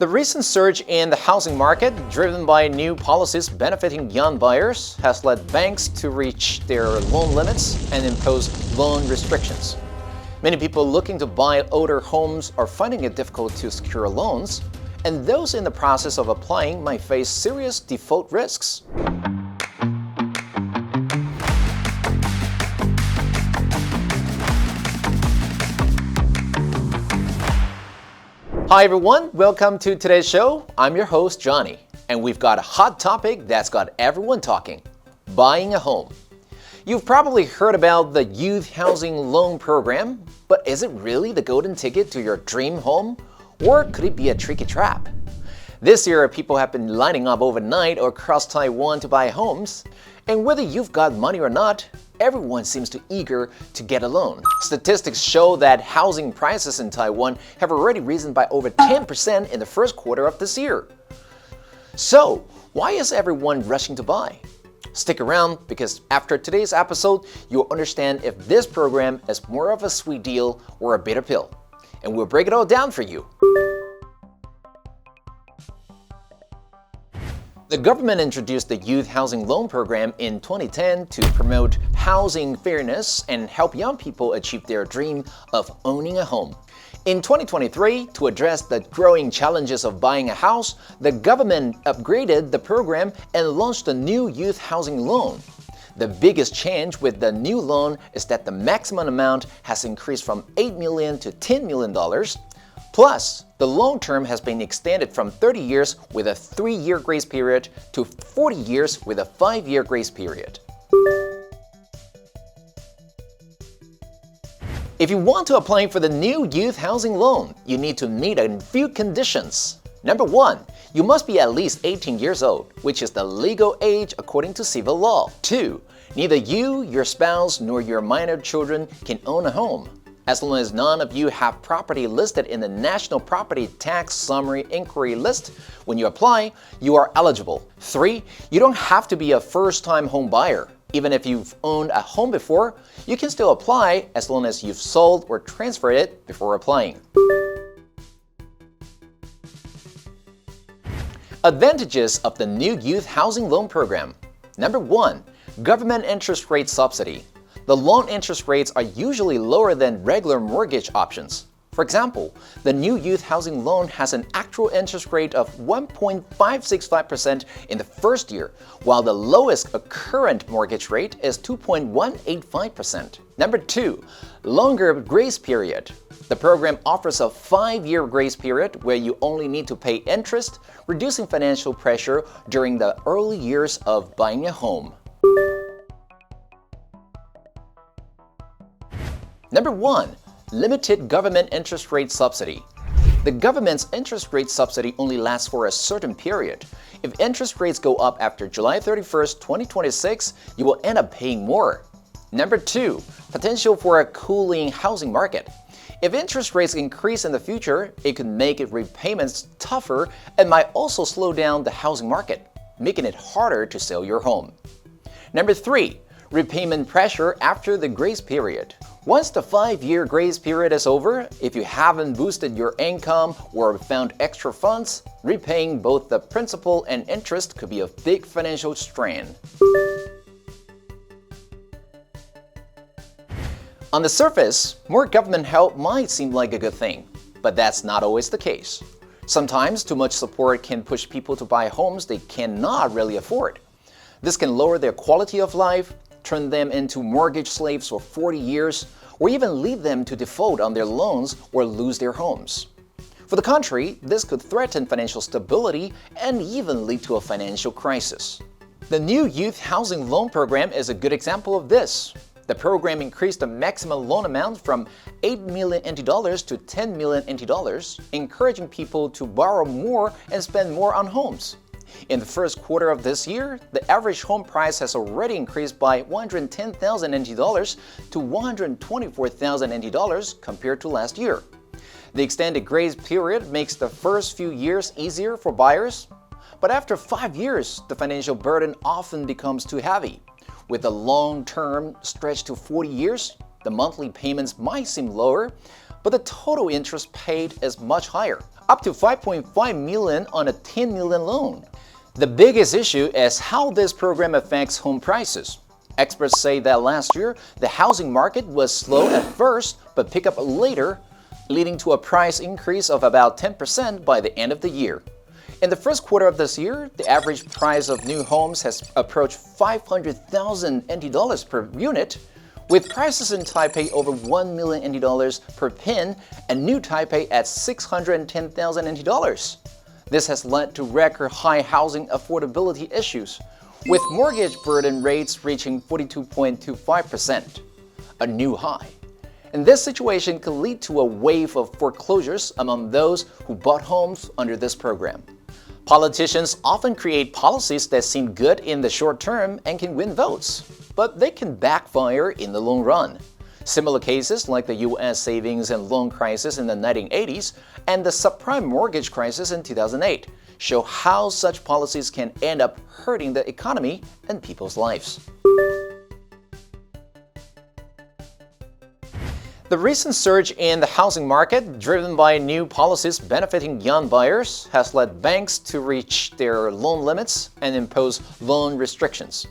The recent surge in the housing market, driven by new policies benefiting young buyers, has led banks to reach their loan limits and impose loan restrictions. Many people looking to buy older homes are finding it difficult to secure loans, and those in the process of applying might face serious default risks. Hi everyone, welcome to today's show. I'm your host Johnny, and we've got a hot topic that's got everyone talking: buying a home. You've probably heard about the Youth Housing Loan Program, but is it really the golden ticket to your dream home? Or could it be a tricky trap? This year, people have been lining up overnight across Taiwan to buy homes, and whether you've got money or not, everyone seems to eager to get a loan. Statistics show that housing prices in Taiwan have already risen by over 10% in the first quarter of this year. So, why is everyone rushing to buy? Stick around, because after today's episode, you'll understand if this program is more of a sweet deal or a bitter pill. And we'll break it all down for you. The government introduced the Youth Housing Loan Program in 2010 to promote housing fairness and help young people achieve their dream of owning a home. In 2023, to address the growing challenges of buying a house, the government upgraded the program and launched a new youth housing loan. The biggest change with the new loan is that the maximum amount has increased from $8 million to $10 million. Plus, the loan term has been extended from 30 years with a 3-year grace period to 40 years with a 5-year grace period. If you want to apply for the new youth housing loan, you need to meet a few conditions. Number 1, you must be at least 18 years old, which is the legal age according to civil law. 2, neither you, your spouse, nor your minor children can own a home. As long as none of you have property listed in the National Property Tax Summary Inquiry List, when you apply, you are eligible. 3, you don't have to be a first-time home buyer. Even if you've owned a home before, you can still apply as long as you've sold or transferred it before applying. Advantages of the new Youth Housing Loan Program. Number 1, government interest rate subsidy. The loan interest rates are usually lower than regular mortgage options. For example, the new youth housing loan has an actual interest rate of 1.565% in the first year, while the lowest current mortgage rate is 2.185%. Number 2, longer grace period. The program offers a 5-year grace period where you only need to pay interest, reducing financial pressure during the early years of buying a home. Number 1, limited government interest rate subsidy. The government's interest rate subsidy only lasts for a certain period. If interest rates go up after July 31st, 2026, you will end up paying more. Number 2, potential for a cooling housing market. If interest rates increase in the future, it could make repayments tougher and might also slow down the housing market, making it harder to sell your home. Number 3, repayment pressure after the grace period. Once the 5-year grace period is over, if you haven't boosted your income or found extra funds, repaying both the principal and interest could be a big financial strain. On the surface, more government help might seem like a good thing, but that's not always the case. Sometimes too much support can push people to buy homes they cannot really afford. This can lower their quality of life, turn them into mortgage slaves for 40 years, or even lead them to default on their loans or lose their homes. For the country, this could threaten financial stability and even lead to a financial crisis. The new Youth Housing Loan Program is a good example of this. The program increased the maximum loan amount from 8 million NT dollars to 10 million NT dollars, encouraging people to borrow more and spend more on homes. In the first quarter of this year, the average home price has already increased by 110,000 NT dollars to 124,000 NT dollars compared to last year. The extended grace period makes the first few years easier for buyers, but after 5 years, the financial burden often becomes too heavy. With the long term stretched to 40 years, the monthly payments might seem lower, but the total interest paid is much higher, up to $5.5 million on a $10 million loan. The biggest issue is how this program affects home prices. Experts say that last year, the housing market was slow at first, but picked up later, leading to a price increase of about 10% by the end of the year. In the first quarter of this year, the average price of new homes has approached 500,000 NT dollars per unit, with prices in Taipei over 1 million NT dollars per pin and New Taipei at 610,000 NT dollars. This has led to record high housing affordability issues, with mortgage burden rates reaching 42.25%, a new high. And this situation could lead to a wave of foreclosures among those who bought homes under this program. Politicians often create policies that seem good in the short term and can win votes, but they can backfire in the long run. Similar cases like the U.S. savings and loan crisis in the 1980s and the subprime mortgage crisis in 2008 show how such policies can end up hurting the economy and people's lives. The recent surge in the housing market, driven by new policies benefiting young buyers, has led banks to reach their loan limits and impose loan restrictions.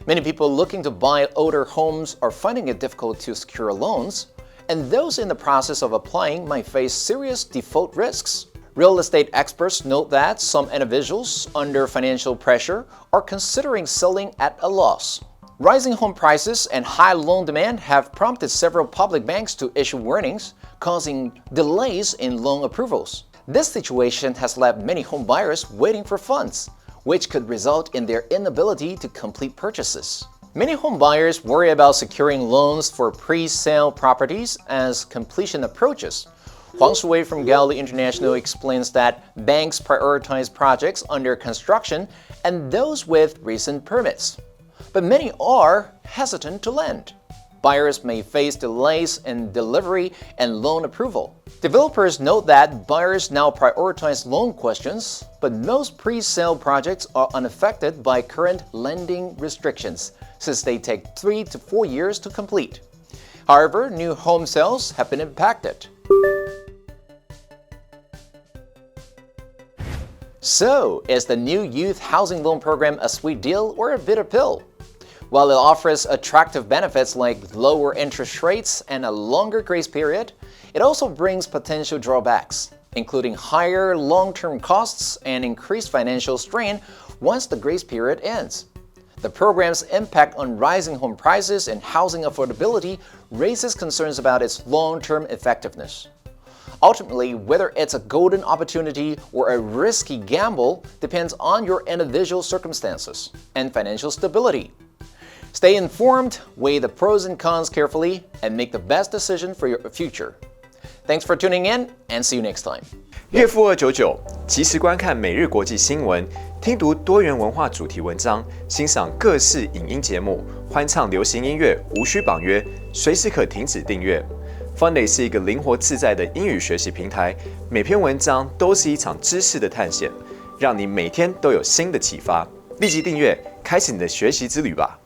Many people looking to buy older homes are finding it difficult to secure loans, and those in the process of applying might face serious default risks. Real estate experts note that some individuals under financial pressure are considering selling at a loss. Rising home prices and high loan demand have prompted several public banks to issue warnings, causing delays in loan approvals. This situation has left many home buyers waiting for funds, which could result in their inability to complete purchases. Many home buyers worry about securing loans for pre-sale properties as completion approaches. Huang Shuwei from Galilee International explains that banks prioritize projects under construction and those with recent permits. But many are hesitant to lend. Buyers may face delays in delivery and loan approval. Developers note that buyers now prioritize loan questions, but most pre-sale projects are unaffected by current lending restrictions, since they take 3 to 4 years to complete. However, new home sales have been impacted. So, is the new youth housing loan program a sweet deal or a bitter pill? While it offers attractive benefits like lower interest rates and a longer grace period, it also brings potential drawbacks, including higher long-term costs and increased financial strain once the grace period ends. The program's impact on rising home prices and housing affordability raises concerns about its long-term effectiveness. Ultimately, whether it's a golden opportunity or a risky gamble depends on your individual circumstances and financial stability. Stay informed, weigh the pros and cons carefully, and make the best decision for your future. Thanks for tuning in, and see you next time. 月付299，及时观看每日国际新闻，听读多元文化主题文章，欣赏各式影音节目，欢唱流行音乐，无需绑约，随时可停止订阅。Funday 是一个灵活自在的英语学习平台，每篇文章都是一场知识的探险，让你每天都有新的启发。立即订阅，开始你的学习之旅吧！